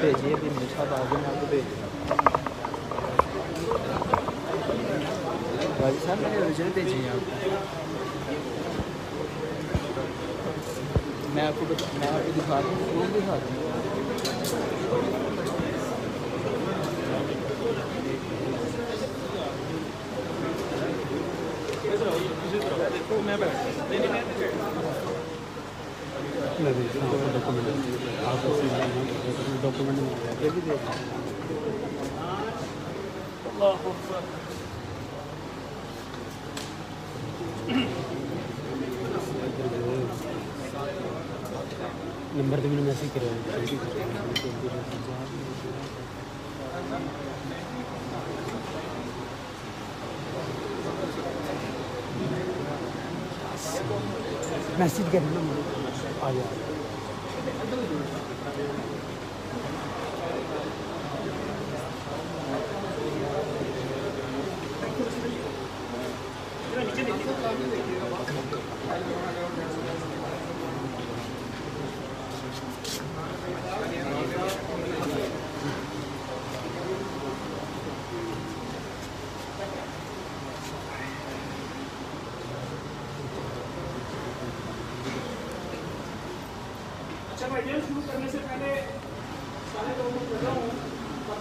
بھیجیے پھر میرے ساتھ آگے میں آپ کو بھیج دوں گا. غازی صاحب میں نے اوریجنل بھیجی ہیں آپ کو. میں آپ کو دکھا دوں پروف دکھا دوں. نمبر تو میں نے میسج کرا میسج کرنا آ جائے. شروع کرنے سے پہلے سارے لوگوں کو بتا ہوں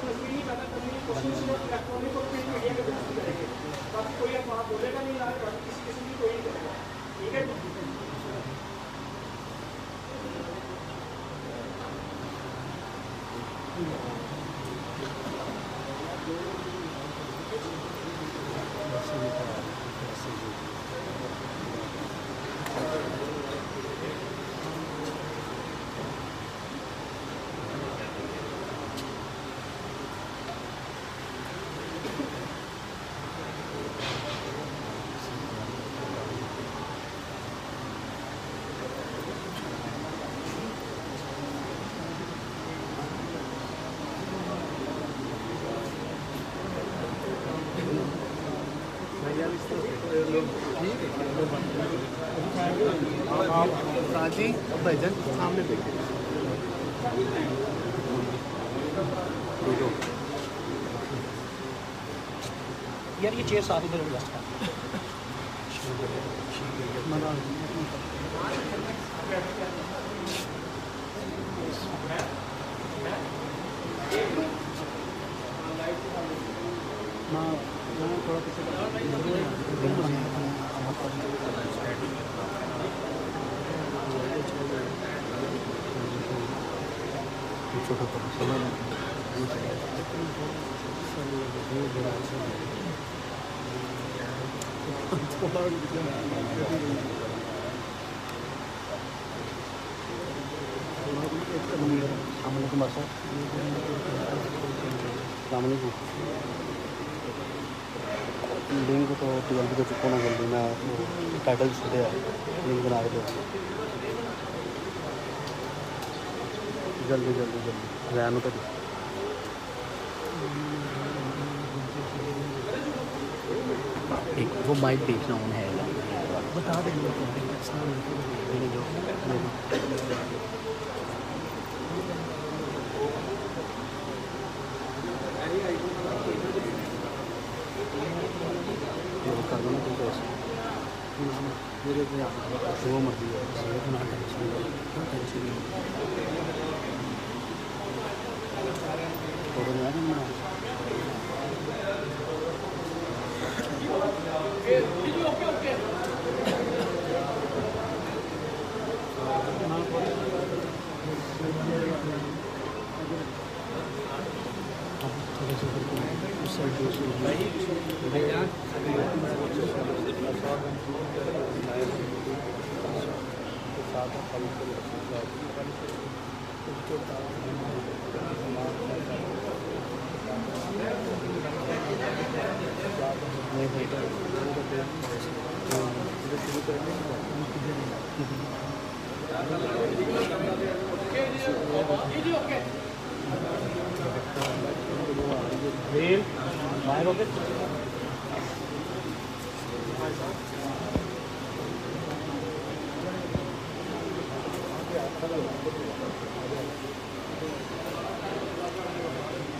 تصویری پیدا کرنے کی کوشش صرف الیکٹرانک اور پرنٹ میڈیا کے تحت کریں گے. باقی کوئی اب وہاں بولے گا نہیں آج باقی کسی قسم کی کوئی نہیں کرے گا. ٹھیک ہے. جی بھائی جان سامنے دیکھیں. یار یہ چیئر ساتھ ادھر ایڈجسٹ کر. السلام علیکم بھائی صاحب. السلام علیکم. لنک تو جلدی تو چکو نا جلدی میں ٹائٹل چھوٹے لنک بنا کے دو جلدی جلدی جلدی رین تو وہ مائک دیکھنا آن ہے بتا دیں گے. وہ مرضی ہے.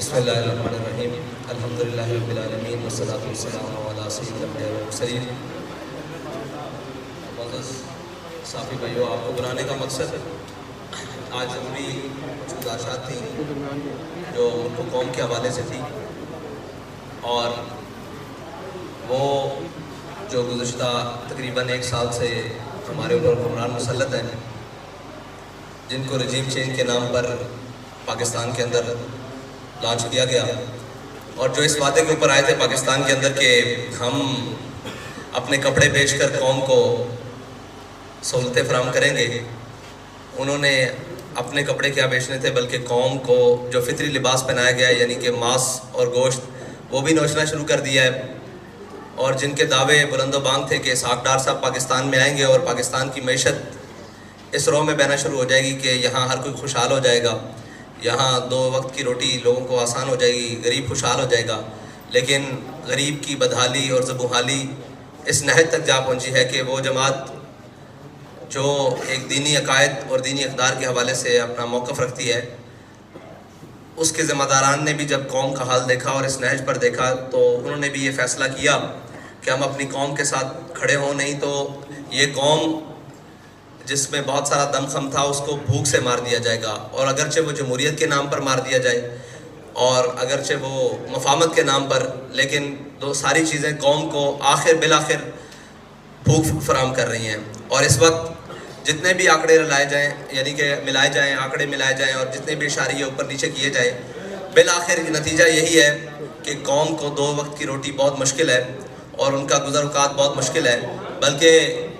بسم اللہ الرحمن الرحیم الحمدللہ رب العالمین والصلاة والسلام علی سید الانبیاء والمرسلین. معزز صافی بھائیو، آپ کو بلانے کا مقصد آج ضروری گزارشات تھیں جو ملک و قوم کے حوالے سے تھی، اور وہ جو گزشتہ تقریباً 1 سال سے ہمارے اوپر حکمران مسلط ہیں، جن کو رجیم چینج کے نام پر پاکستان کے اندر لانچ کیا گیا، اور جو اس وعدے کے اوپر آئے تھے پاکستان کے اندر کہ ہم اپنے کپڑے بیچ کر قوم کو سہولتیں فراہم کریں گے، انہوں نے اپنے کپڑے کیا بیچنے تھے بلکہ قوم کو جو فطری لباس پہنایا گیا ہے، یعنی کہ ماس اور گوشت، وہ بھی نوچنا شروع کر دیا ہے. اور جن کے دعوے بلند و بانگ تھے کہ اسحاق ڈار صاحب پاکستان میں آئیں گے اور پاکستان کی معیشت اس رو میں بہنا شروع ہو جائے گی کہ یہاں ہر کوئی خوشحال ہو جائے گا، یہاں 2 وقت کی روٹی لوگوں کو آسان ہو جائے گی، غریب خوشحال ہو جائے گا. لیکن غریب کی بدحالی اور زبوحالی اس نہج تک جا پہنچی ہے کہ وہ جماعت جو ایک دینی عقائد اور دینی اقدار کے حوالے سے اپنا موقف رکھتی ہے، اس کے ذمہ داران نے بھی جب قوم کا حال دیکھا اور اس نہج پر دیکھا تو انہوں نے بھی یہ فیصلہ کیا کہ ہم اپنی قوم کے ساتھ کھڑے ہوں، نہیں تو یہ قوم جس میں بہت سارا دم خم تھا اس کو بھوک سے مار دیا جائے گا. اور اگرچہ وہ جمہوریت کے نام پر مار دیا جائے اور اگرچہ وہ مفاہمت کے نام پر، لیکن ساری چیزیں قوم کو بالآخر بھوک فراہم کر رہی ہیں. اور اس وقت جتنے بھی آنکڑے لائے جائیں، یعنی کہ ملائے جائیں، آنکڑے ملائے جائیں اور جتنے بھی اشاریے اوپر نیچے کیے جائیں، بالآخر نتیجہ یہی ہے کہ قوم کو 2 وقت کی روٹی بہت مشکل ہے اور ان کا گزر اوقات بہت مشکل ہے. بلکہ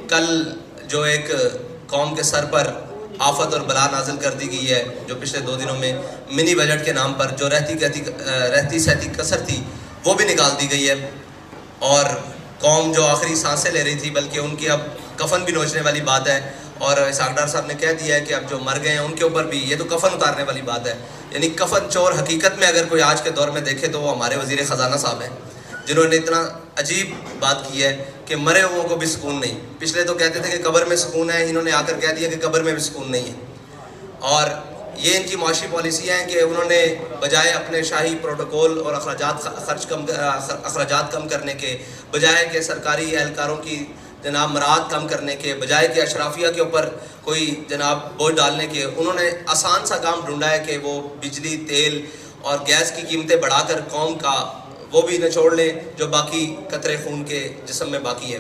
کل جو ایک قوم کے سر پر آفت اور بلا نازل کر دی گئی ہے، جو پچھلے 2 دنوں میں منی بجٹ کے نام پر جو رہتی سہتی کسر تھی وہ بھی نکال دی گئی ہے، اور قوم جو آخری سانسیں لے رہی تھی بلکہ ان کی اب کفن بھی نوچنے والی بات ہے. اور اسحاق ڈار صاحب نے کہہ دیا ہے کہ اب جو مر گئے ہیں ان کے اوپر بھی یہ تو کفن اتارنے والی بات ہے. یعنی کفن چور حقیقت میں اگر کوئی آج کے دور میں دیکھے تو وہ ہمارے وزیر خزانہ صاحب ہیں، جنہوں نے اتنا عجیب بات کی ہے کہ مرے ہوئوں کو بھی سکون نہیں. پچھلے تو کہتے تھے کہ قبر میں سکون ہے، انہوں نے آ کر کہہ دیا کہ قبر میں بھی سکون نہیں ہے. اور یہ ان کی معاشی پالیسیاں ہیں کہ انہوں نے بجائے اپنے شاہی پروٹوکول اور اخراجات کم کرنے کے، بجائے کہ سرکاری اہلکاروں کی جناب مراعات کم کرنے کے، بجائے کہ اشرافیہ کے اوپر کوئی جناب بوجھ ڈالنے کے، انہوں نے آسان سا کام ڈھونڈا ہے کہ وہ بجلی، تیل اور گیس کی قیمتیں بڑھا کر قوم کا وہ بھی نچوڑ لیں جو باقی قطرے خون کے جسم میں باقی ہے.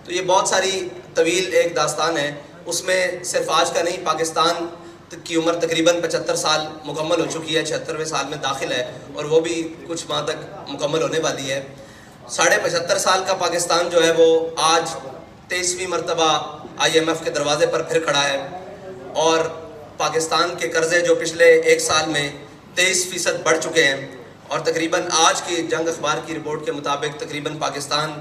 تو یہ بہت ساری طویل ایک داستان ہے، اس میں صرف آج کا نہیں، پاکستان کی عمر تقریباً 75 سال مکمل ہو چکی ہے، 76ویں سال میں داخل ہے اور وہ بھی کچھ ماہ تک مکمل ہونے والی ہے. 75.5 سال کا پاکستان جو ہے وہ آج 23ویں مرتبہ IMF کے دروازے پر پھر کھڑا ہے، اور پاکستان کے قرضے جو پچھلے 1 سال میں 23% بڑھ چکے ہیں، اور تقریباً آج کی جنگ اخبار کی رپورٹ کے مطابق تقریباً پاکستان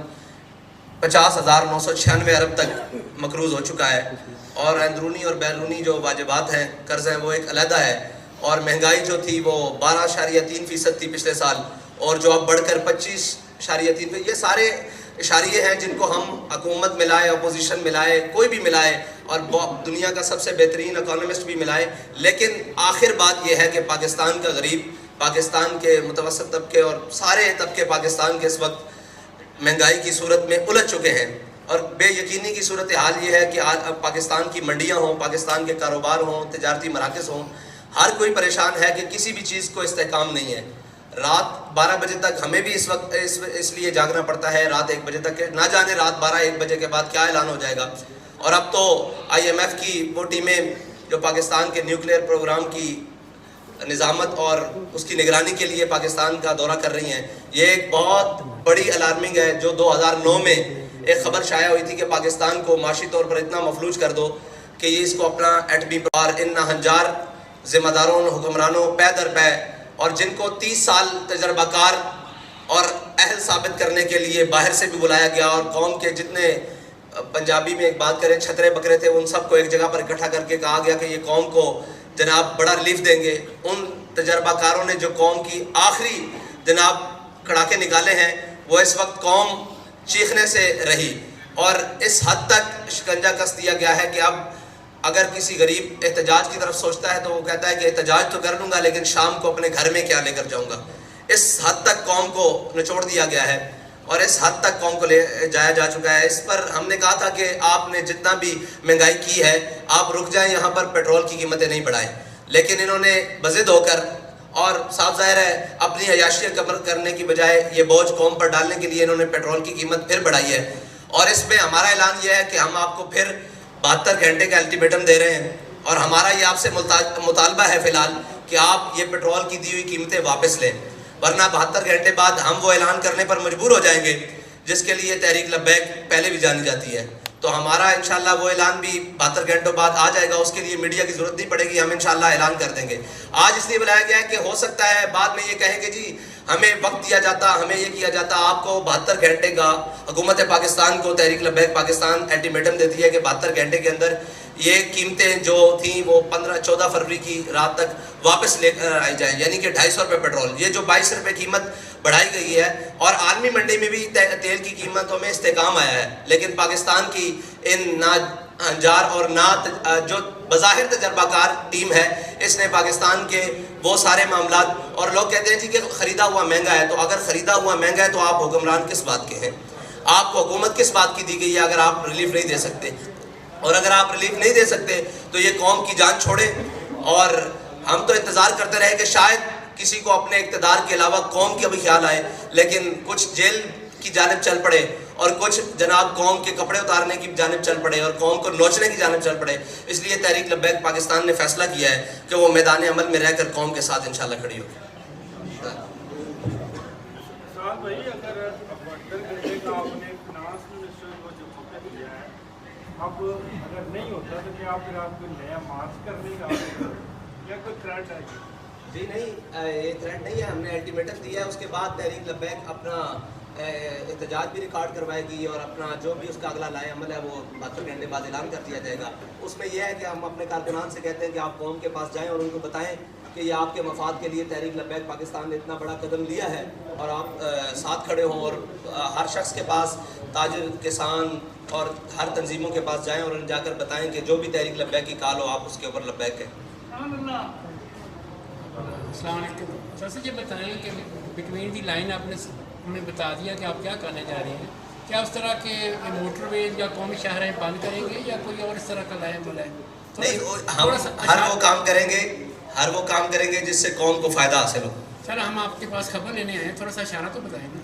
50,996 ارب تک مقروض ہو چکا ہے. اور اندرونی اور بیرونی جو واجبات ہیں، قرض ہیں، وہ ایک علیحدہ ہے. اور مہنگائی جو تھی وہ 12.3% تھی پچھلے سال، اور جو اب بڑھ کر 25.3%. یہ سارے اشاریے ہیں جن کو ہم حکومت ملائے، اپوزیشن ملائے، کوئی بھی ملائے، اور دنیا کا سب سے بہترین اکانومسٹ بھی ملائے، لیکن آخر بات یہ ہے کہ پاکستان کا غریب، پاکستان کے متوسط طبقے اور سارے طبقے پاکستان کے اس وقت مہنگائی کی صورت میں الجھ چکے ہیں. اور بے یقینی کی صورتحال یہ ہے کہ آج اب پاکستان کی منڈیاں ہوں، پاکستان کے کاروبار ہوں، تجارتی مراکز ہوں، ہر کوئی پریشان ہے کہ کسی بھی چیز کو استحکام نہیں ہے. رات 12 بجے تک ہمیں بھی اس وقت اس لیے جاگنا پڑتا ہے، رات 1 بجے تک، نہ جانے رات 12-1 بجے کے بعد کیا اعلان ہو جائے گا. اور اب تو IMF کی وہ ٹیمیں جو پاکستان کے نیوکلیئر پروگرام کی نظامت اور اس کی نگرانی کے لیے پاکستان کا دورہ کر رہی ہیں، یہ ایک بہت بڑی الارمنگ ہے. جو 2009 میں ایک خبر شائع ہوئی تھی کہ پاکستان کو معاشی طور پر اتنا مفلوج کر دو کہ یہ اس کو اپنا ایٹمی پار ان ناہنجار ذمہ داروں، حکمرانوں پے در پے، اور جن کو 30 سال تجربہ کار اور اہل ثابت کرنے کے لیے باہر سے بھی بلایا گیا، اور قوم کے جتنے پنجابی میں ایک بات کریں چھترے بکرے تھے ان سب کو ایک جگہ پر اکٹھا کر کے کہا گیا کہ یہ قوم کو جناب بڑا ریلیف دیں گے. ان تجربہ کاروں نے جو قوم کی آخری جناب کڑاکے نکالے ہیں، وہ اس وقت قوم چیخنے سے رہی، اور اس حد تک شکنجہ کس دیا گیا ہے کہ اب اگر کسی غریب احتجاج کی طرف سوچتا ہے تو وہ کہتا ہے کہ احتجاج تو کر لوں گا لیکن شام کو اپنے گھر میں کیا لے کر جاؤں گا. اس حد تک قوم کو نچوڑ دیا گیا ہے اور اس حد تک قوم کو لے جایا جا چکا ہے. اس پر ہم نے کہا تھا کہ آپ نے جتنا بھی مہنگائی کی ہے آپ رک جائیں, یہاں پر پیٹرول کی قیمتیں نہیں بڑھائیں. لیکن انہوں نے بضد ہو کر اور صاف ظاہر ہے اپنی عیاشیاں کم کرنے کی بجائے یہ بوجھ قوم پر ڈالنے کے لیے انہوں نے پیٹرول کی قیمت پھر بڑھائی ہے. اور اس میں ہمارا اعلان یہ ہے کہ ہم آپ کو پھر 72 گھنٹے کا الٹیمیٹم دے رہے ہیں اور ہمارا یہ آپ سے مطالبہ ہے فی الحال کہ آپ یہ پیٹرول کی دی ہوئی قیمتیں واپس لیں, ورنہ 72 گھنٹے بعد ہم وہ اعلان کرنے پر مجبور ہو جائیں گے جس کے لیے تحریک لبیک پہلے بھی جانی جاتی ہے. تو ہمارا انشاءاللہ وہ اعلان بھی 72 گھنٹوں بعد آ جائے گا, اس کے لیے میڈیا کی ضرورت نہیں پڑے گی, ہم انشاءاللہ اعلان کر دیں گے. آج اس لیے بلایا گیا ہے کہ ہو سکتا ہے بعد میں یہ کہیں کہ جی ہمیں وقت دیا جاتا, ہمیں یہ کیا جاتا. آپ کو 72 گھنٹے کا حکومت پاکستان کو تحریک لبیک پاکستان الٹیمیٹم دیتی ہے کہ 72 گھنٹے کے اندر یہ قیمتیں جو تھیں وہ 14 فروری کی رات تک واپس لے کر آئی جائیں, یعنی کہ 250 روپے پیٹرول, یہ جو 22 روپے قیمت بڑھائی گئی ہے. اور عالمی منڈی میں بھی تیل کی قیمتوں میں استحکام آیا ہے, لیکن پاکستان کی ان ناجار اور جو بظاہر تجربہ کار ٹیم ہے اس نے پاکستان کے وہ سارے معاملات, اور لوگ کہتے ہیں جی کہ خریدا ہوا مہنگا ہے, تو اگر خریدا ہوا مہنگا ہے تو آپ حکمران کس بات کے ہیں, آپ کو حکومت کس بات کی دی گئی ہے اگر آپ ریلیف نہیں دے سکتے. اور اگر آپ ریلیف نہیں دے سکتے تو یہ قوم کی جان چھوڑے. اور ہم تو انتظار کرتے رہے کہ شاید کسی کو اپنے اقتدار کے علاوہ قوم کا بھی خیال آئے, لیکن کچھ جیل کی جانب چل پڑے اور کچھ جناب قوم کے کپڑے اتارنے کی جانب چل پڑے اور قوم کو نوچنے کی جانب چل پڑے. اس لیے تحریک لبیک پاکستان نے فیصلہ کیا ہے کہ وہ میدان عمل میں رہ کر قوم کے ساتھ انشاءاللہ کھڑی ہوگی. صاحب بھائی اگر 72 گھنٹے کا آپ نے فنانس منسٹر کو جو وقت دیا ہے, اب اگر نہیں ہوتا تو کیا پھر آپ کو نیا مارچ کرنے کا یا کوئی تھریٹ ہے؟ جی نہیں, یہ تھریٹ نہیں ہے, ہم نے الٹیمیٹم دیا ہے. اس کے بعد تحریک لبیک اپنا احتجاج بھی ریکارڈ کروائے گی اور اپنا جو بھی اس کا اگلا لائے عمل ہے وہ 72 گھنٹے بعد اعلان کر دیا جائے گا. اس میں یہ ہے کہ ہم اپنے کارکنان سے کہتے ہیں کہ آپ قوم کے پاس جائیں اور ان کو بتائیں کہ یہ آپ کے مفاد کے لیے تحریک لبیک پاکستان نے اتنا بڑا قدم لیا ہے اور آپ ساتھ کھڑے ہوں, اور ہر شخص کے پاس, تاجر, کسان اور ہر تنظیموں کے پاس جائیں اور ان جا کر بتائیں کہ جو بھی تحریک لبیک کی کال ہو آپ اس کے اوپر لبیک ہیں. السلام علیکم سر. سے یہ بتائیں کہ بٹوین دی لائن آپ نے ہمیں بتا دیا کہ آپ کیا کرنے جا رہے ہیں, کیا اس طرح کے موٹر ویز یا قومی شاہراہیں بند کریں گے یا کوئی اور اس طرح کا لائن عمل ہے؟ نہیں, ہم ہر وہ کام کریں گے جس سے قوم کو فائدہ حاصل ہو. سر ہم آپ کے پاس خبر لینے آئے ہیں, تھوڑا سا اشارہ تو بتائیں نا.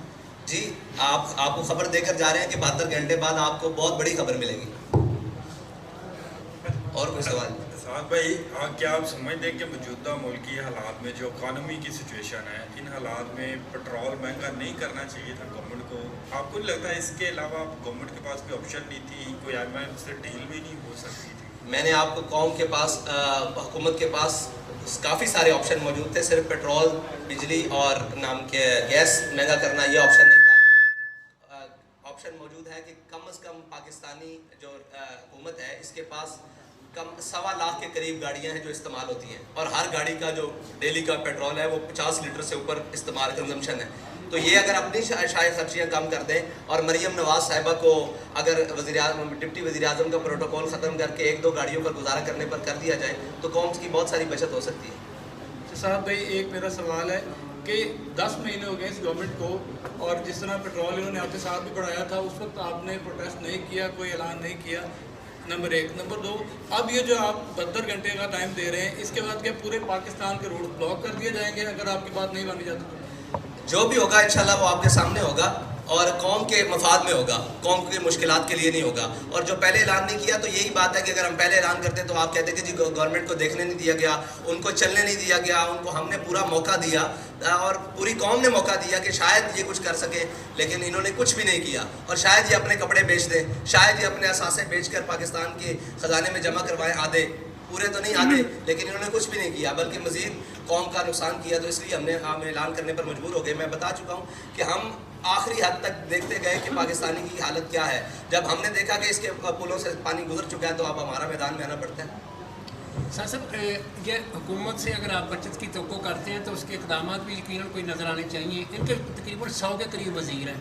جی آپ کو خبر دے کر جا رہے ہیں کہ 72 گھنٹے بعد آپ کو بہت بڑی خبر ملے گی. اور کوئی سوال؟ سعد بھائی, کیا آپ سمجھتے ہیں کہ موجودہ ملکی حالات میں جو اکانومی کی سچویشن ہے, ان حالات میں پیٹرول مہنگا نہیں کرنا چاہیے تھا گورنمنٹ کو؟ آپ کو نہیں لگتا ہے اس کے علاوہ گورنمنٹ کے پاس کوئی آپشن نہیں تھی, کوئی IMF سے ڈیل بھی نہیں ہو سکتی تھی؟ میں نے آپ کو قوم کے پاس, حکومت کے پاز کافی سارے آپشن موجود تھے, صرف پیٹرول, بجلی اور نام کے گیس مہنگا کرنا یہ آپشن نہیں تھا. آپشن موجود ہے کہ کم از کم پاکستانی جو حکومت ہے اس کے پاس 1.25 لاکھ کے قریب گاڑیاں ہیں جو استعمال ہوتی ہیں, اور ہر گاڑی کا جو ڈیلی کا پیٹرول ہے وہ 50 لیٹر سے اوپر استعمال کنزمپشن ہے. تو یہ اگر اپنی شائع خرچیاں کم کر دیں اور مریم نواز صاحبہ کو اگر ڈپٹی وزیر اعظم کا پروٹوکول ختم کر کے 1-2 گاڑیوں پر گزارا کرنے پر کر دیا جائے تو قوم کی بہت ساری بچت ہو سکتی ہے. صاحب بھائی ایک میرا سوال ہے کہ 10 مہینے ہو گئے اس گورنمنٹ کو, اور جس طرح پیٹرول انہوں نے آپ کے ساتھ بھی بڑھایا تھا اس وقت آپ نے پروٹیسٹ نہیں کیا, کوئی اعلان نہیں کیا, نمبر 1. نمبر 2, اب یہ جو آپ 72 گھنٹے کا ٹائم دے رہے ہیں, اس کے بعد کیا پورے پاکستان کے روڈ بلاک کر دیے جائیں گے اگر آپ کی بات نہیں مانی جاتی؟ جو بھی ہوگا انشاءاللہ وہ آپ کے سامنے ہوگا اور قوم کے مفاد میں ہوگا, قوم کی مشکلات کے لیے نہیں ہوگا. اور جو پہلے اعلان نہیں کیا تو یہی بات ہے کہ اگر ہم پہلے اعلان کرتے تو آپ کہتے کہ جی گورنمنٹ کو دیکھنے نہیں دیا گیا, ان کو چلنے نہیں دیا گیا, ان کو ہم نے پورا موقع دیا اور پوری قوم نے موقع دیا کہ شاید یہ کچھ کر سکیں, لیکن انہوں نے کچھ بھی نہیں کیا. اور شاید یہ اپنے کپڑے بیچ دیں, شاید یہ اپنے اثاثے بیچ کر پاکستان کے خزانے میں جمع کروائیں, آدھے, پورے تو نہیں آتے, لیکن انہوں نے کچھ بھی نہیں کیا بلکہ مزید قوم کا نقصان کیا. تو اس لیے ہم اعلان کرنے پر مجبور ہو گئے. میں بتا چکا ہوں کہ ہم آخری حد تک دیکھتے گئے کہ پاکستانی کی حالت کیا ہے. جب ہم نے دیکھا کہ اس کے پلوں سے پانی گزر چکا ہے تو اب ہمارا میدان میں آنا پڑتا ہے. صاحب یہ حکومت سے اگر آپ بچت کی توقع کرتے ہیں تو اس کے اقدامات بھی یقیناً کوئی نظر آنے چاہیے. ان کے تقریباً 100 کے قریب وزیر ہیں,